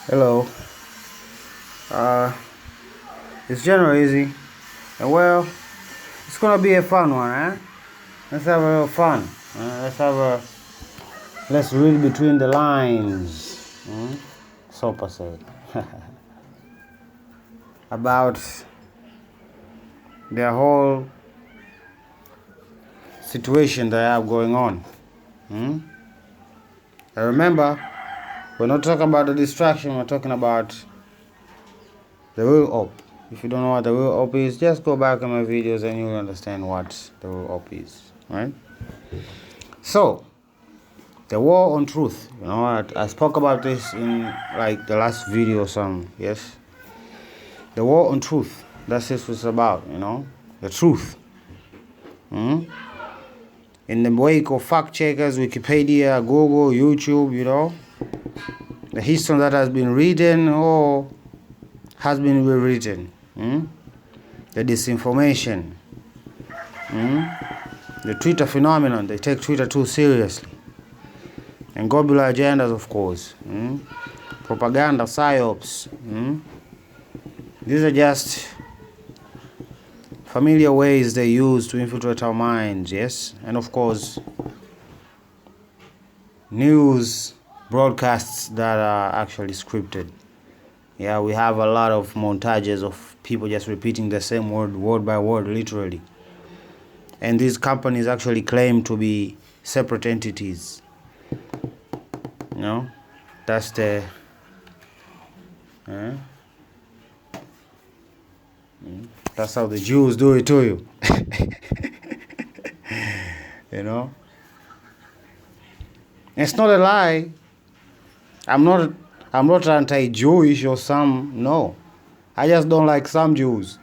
Hello. Uh, it's general easy, and well, it's gonna be a fun one, eh? Let's have a little fun. Let's read between the lines. So per se. About the whole situation that I have going on. And remember, we're not talking about the distraction. We're talking about the real op. If you don't know what the real op is, just go back in my videos and you'll understand what the real op is, right? So, the war on truth. I spoke about this in like the last video or something, yes? The war on truth. That's what it's about, the truth. In the wake of fact checkers, Wikipedia, Google, YouTube, the history that has been written or has been rewritten. The disinformation. The Twitter phenomenon. They take Twitter too seriously. And globular agendas, of course. Propaganda, psyops. These are just familiar ways they use to infiltrate our minds, yes? And of course, news broadcasts that are actually scripted. Yeah, we have a lot of montages of people just repeating the same word by word, literally. And these companies actually claim to be separate entities. That's the that's how the Jews do it to you. It's not a lie. I'm not anti-Jewish or some. No, I just don't like some Jews.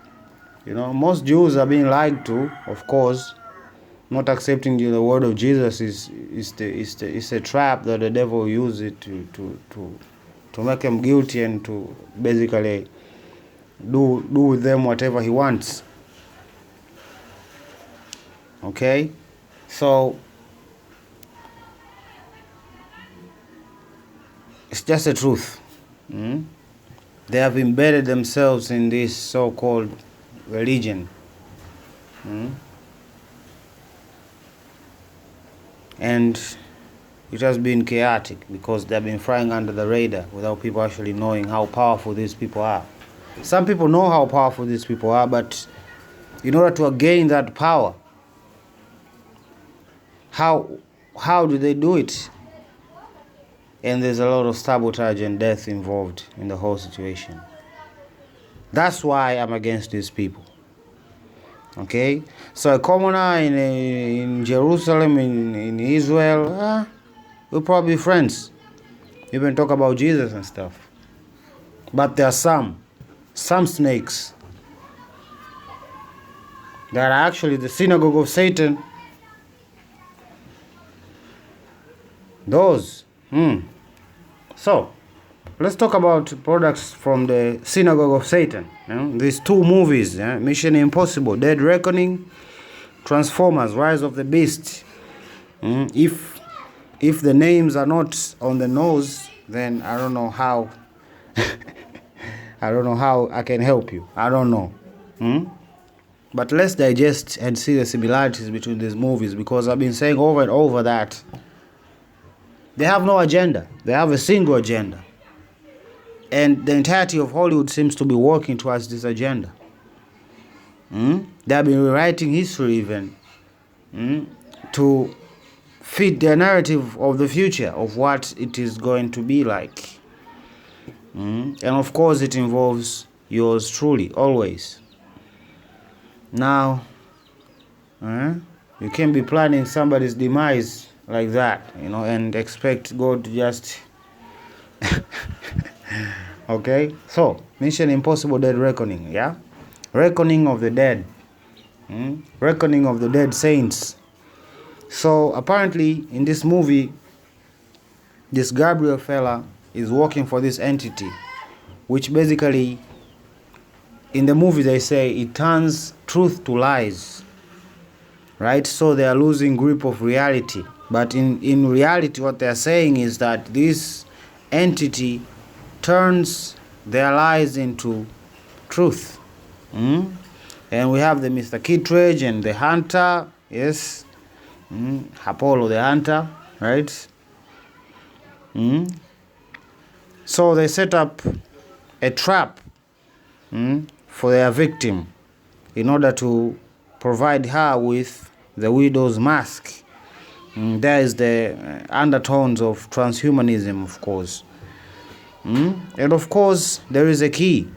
Most Jews are being lied to, of course. Not accepting the word of Jesus is a trap that the devil uses to make them guilty and to basically do with them whatever he wants. Okay? So it's just the truth. They have embedded themselves in this so-called religion. And it has been chaotic because they've been flying under the radar without people actually knowing how powerful these people are. Some people know how powerful these people are, but in order to gain that power, how do they do it? And there's a lot of sabotage and death involved in the whole situation. That's why I'm against these people. Okay? So a commoner in Jerusalem, in Israel, we'll probably be friends. Even talk about Jesus and stuff. But there are some snakes that are actually the synagogue of Satan. Those. So, let's talk about products from the synagogue of Satan. These two movies, Mission Impossible, Dead Reckoning, Transformers, Rise of the Beast. If the names are not on the nose, then I don't know how I don't know how I can help you. I don't know. But let's digest and see the similarities between these movies, because I've been saying over and over that they have no agenda. They have a single agenda. And the entirety of Hollywood seems to be working towards this agenda. They have been rewriting history even to fit their narrative of the future, of what it is going to be like. And of course it involves yours truly, always. Now, you can't be planning somebody's demise like that, and expect God to just... Okay? So, Mission Impossible Dead Reckoning, yeah? Reckoning of the dead. Reckoning of the dead saints. So, apparently, in this movie, this Gabriel fella is working for this entity, which basically, in the movie they say, it turns truth to lies. Right? So they are losing grip of reality. But in reality, what they are saying is that this entity turns their lies into truth. And we have the Mr. Kittredge and the hunter, yes, Apollo the hunter, right? So they set up a trap for their victim in order to provide her with the widow's mask. There is the undertones of transhumanism, of course. And of course, there is a key.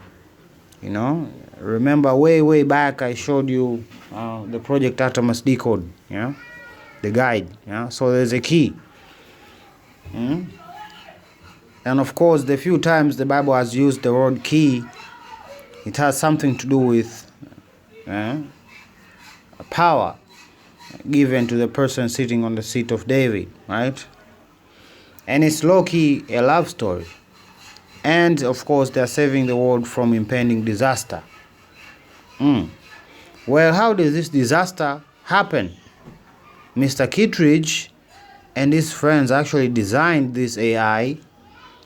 Remember way back I showed you the Project Atomus Decode, the guide. So there's a key. And of course, the few times the Bible has used the word key, it has something to do with power given to the person sitting on the seat of David, right? And it's low-key a love story. And of course, they're saving the world from impending disaster. Well, how did this disaster happen? Mr. Kittredge and his friends actually designed this AI,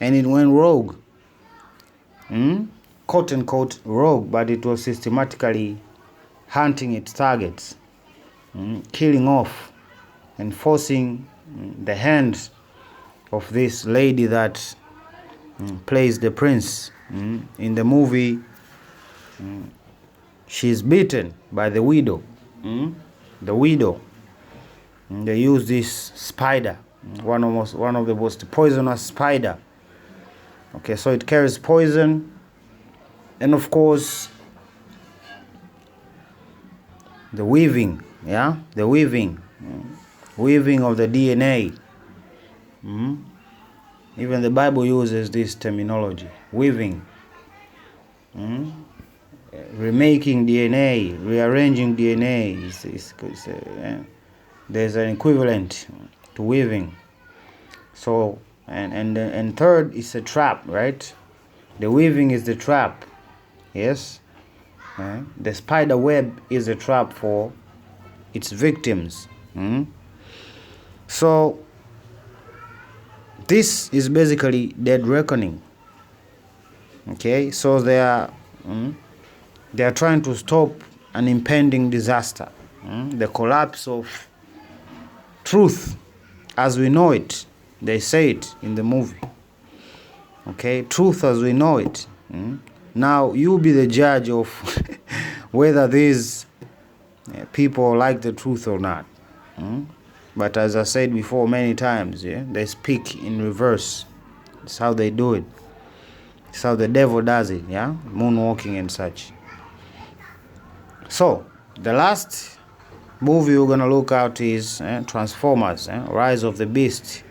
and it went rogue. Quote unquote rogue, but it was systematically hunting its targets, killing off and forcing the hand of this lady that plays the prince. In the movie, she's beaten by the widow. The widow. They use this spider, one of the most poisonous spider. Okay, so it carries poison, and of course, the weaving, the weaving of the DNA. Even the Bible uses this terminology, weaving. Remaking DNA, rearranging DNA. There's an equivalent to weaving. So, and third is a trap, right? The weaving is the trap, yes. The spider web is a trap for its victims. So, this is basically dead reckoning. Okay, so they are trying to stop an impending disaster, the collapse of truth as we know it. They say it in the movie. Okay, truth as we know it. Now you be the judge of whether these people like the truth or not. But as I said before many times, they speak in reverse. It's how they do it. It's how the devil does it, moonwalking and such. So, the last movie we're going to look at is Transformers, Rise of the Beast.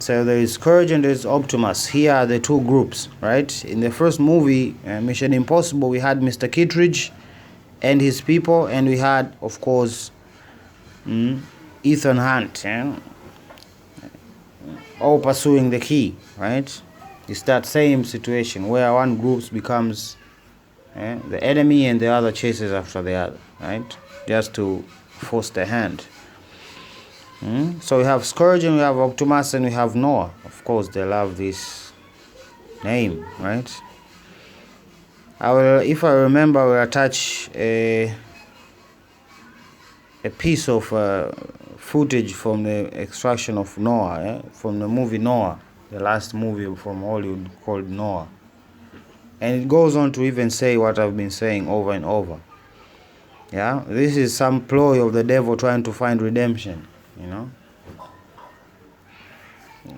So there is Scourge and there is Optimus. Here are the two groups, right? In the first movie, Mission Impossible, we had Mr. Kittredge and his people, and we had, of course, Ethan Hunt, all pursuing the key, right? It's that same situation where one group becomes the enemy and the other chases after the other, right? Just to force the hand. So we have Scourge and we have Optimus and we have Noah. Of course, they love this name, right? If I remember, I will attach a piece of footage from the extraction of Noah, from the movie Noah, the last movie from Hollywood called Noah. And it goes on to even say what I've been saying over and over. This is some ploy of the devil trying to find redemption,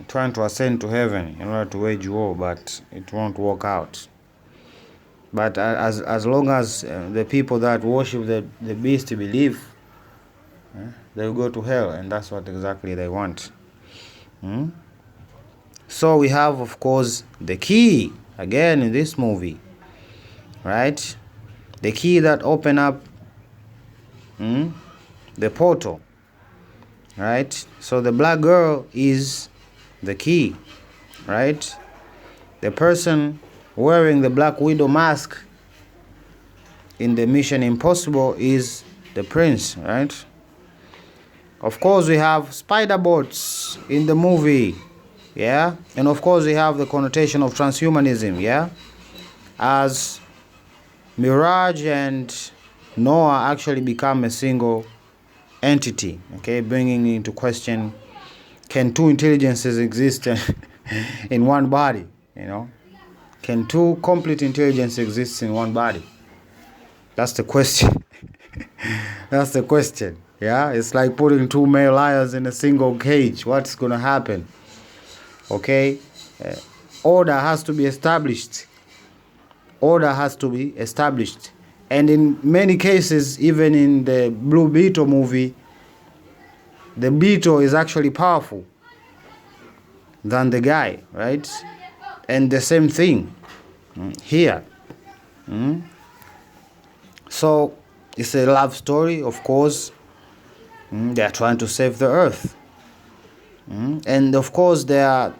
trying to ascend to heaven in order to wage war, but it won't work out. But as long as the people that worship the beast believe, they will go to hell, and that's what exactly they want. So we have, of course, the key again in this movie, right? The key that open up the portal, right? So the black girl is the key, right? The person wearing the Black Widow mask in the Mission Impossible is the prince, right? Of course, we have spider bots in the movie. yeah, and of course we have the connotation of transhumanism, yeah, as Mirage and Noah actually become a single entity, okay, bringing into question, can two intelligences exist in one body, you know? Can two complete intelligence exist in one body? That's the question. That's the question, yeah? It's like putting two male lions in a single cage. What's going to happen? Okay? Order has to be established. Order has to be established. And in many cases, even in the Blue Beetle movie, the beetle is actually powerful than the guy, right? And the same thing here. So it's a love story, of course. They are trying to save the earth. And of course their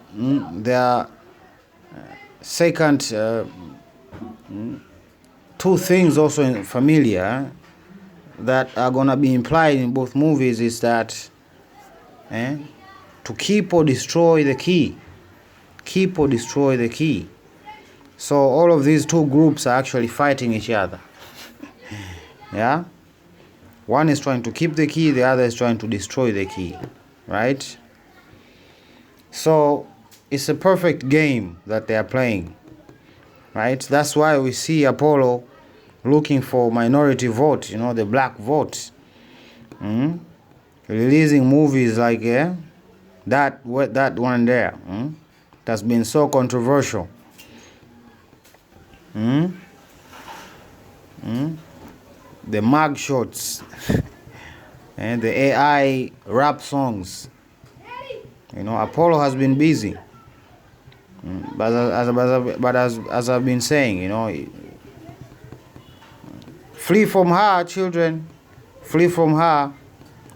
second two things also familiar that are gonna be implied in both movies is that to keep or destroy the key. Keep or destroy the key. So all of these two groups are actually fighting each other. Yeah? One is trying to keep the key, the other is trying to destroy the key. Right? So it's a perfect game that they are playing. Right? That's why we see Apollo looking for minority vote, you know, the black vote. Releasing movies like that one there. That's been so controversial. The mag shots and the AI rap songs. You know, Apollo has been busy. But as I've been saying, you know, flee from her, children. Flee from her.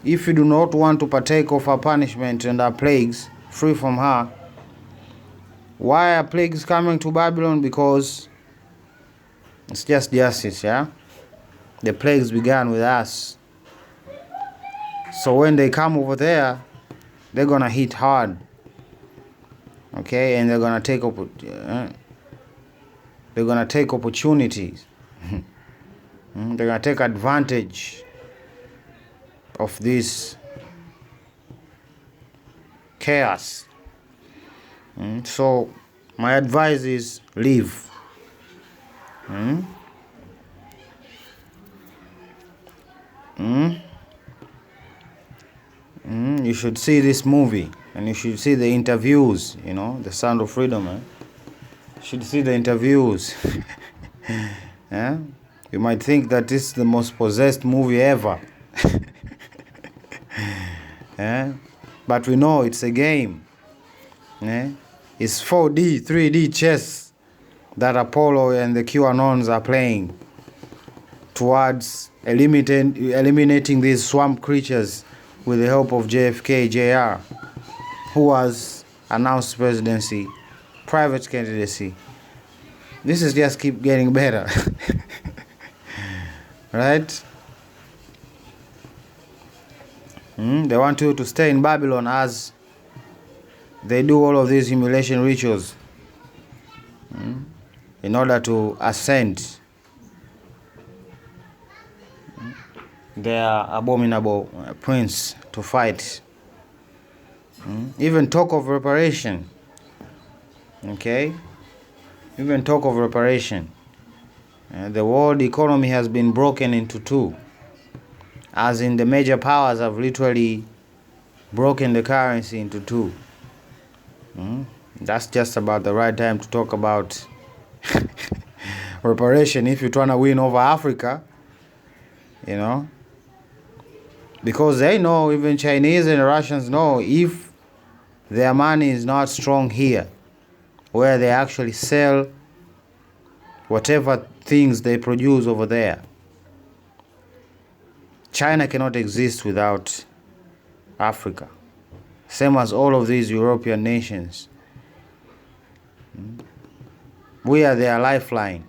If you do not want to partake of her punishment and her plagues, flee from her. Why are plagues coming to Babylon? Because it's just justice, yeah? The plagues began with us. So when they come over there, they're gonna hit hard. Okay, and they're gonna take opportunities. They're gonna take advantage of this chaos. So my advice is leave. You should see this movie and you should see the interviews, you know, The Sound of Freedom. You should see the interviews. Yeah? You might think that this is the most possessed movie ever. Yeah? But we know it's a game. Yeah? It's 4D, 3D chess that Apollo and the QAnons are playing towards eliminating these swamp creatures with the help of JFK Jr., who has announced presidency, private candidacy. This is just keep getting better. Right? They want you to stay in Babylon as they do all of these humiliation rituals in order to ascend their abominable prince to fight. Even talk of reparation. Okay? Even talk of reparation. The world economy has been broken into two. As in, the major powers have literally broken the currency into two. That's just about the right time to talk about reparation if you're trying to win over Africa, you know. Because they know, even Chinese and Russians know, if their money is not strong here, where they actually sell whatever things they produce over there, China cannot exist without Africa. Same as all of these European nations. We are their lifeline.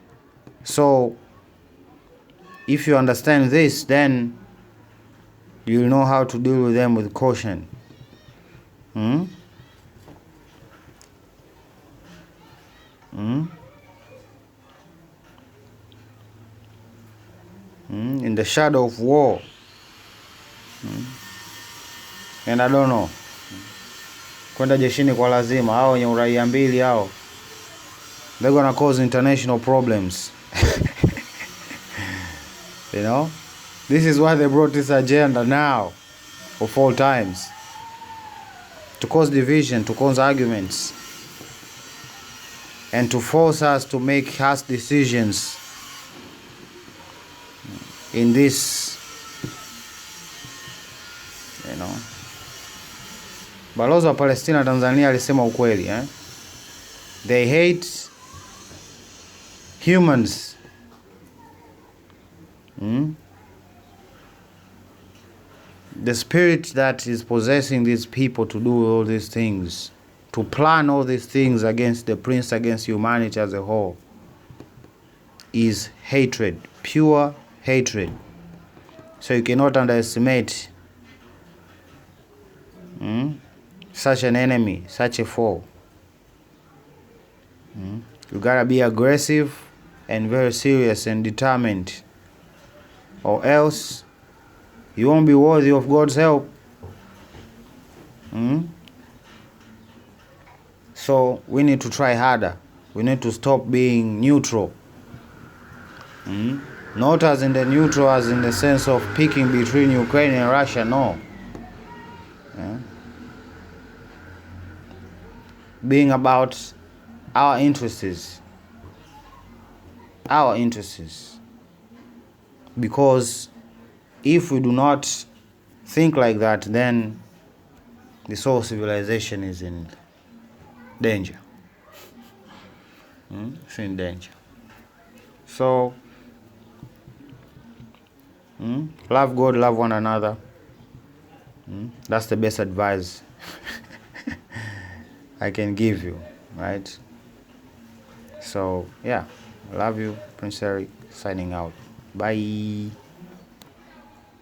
So, if you understand this, then you'll know how to deal with them with caution. In the shadow of war. And I don't know, kwenda jeshini kwa lazima, hao wenye uraia mbili hao, they're gonna cause international problems. You know, this is why they brought this agenda now, of all times, to cause division, to cause arguments, and to force us to make harsh decisions in this, you know. Balozi wa Palestina Tanzania alisema ukweli, they hate humans. The spirit that is possessing these people to do all these things, to plan all these things against the prince, against humanity as a whole, is hatred, pure hatred. So you cannot underestimate such an enemy, such a foe. You gotta be aggressive and very serious and determined, or else you won't be worthy of God's help. So we need to try harder. We need to stop being neutral. Not as in the neutral, as in the sense of picking between Ukraine and Russia, no. Being about our interests. Our interests. Because if we do not think like that, then this whole civilization is in danger. It's in danger. So, love God, love one another. That's the best advice I can give you, right? So, yeah, I love you, Prince Eric, signing out. Bye.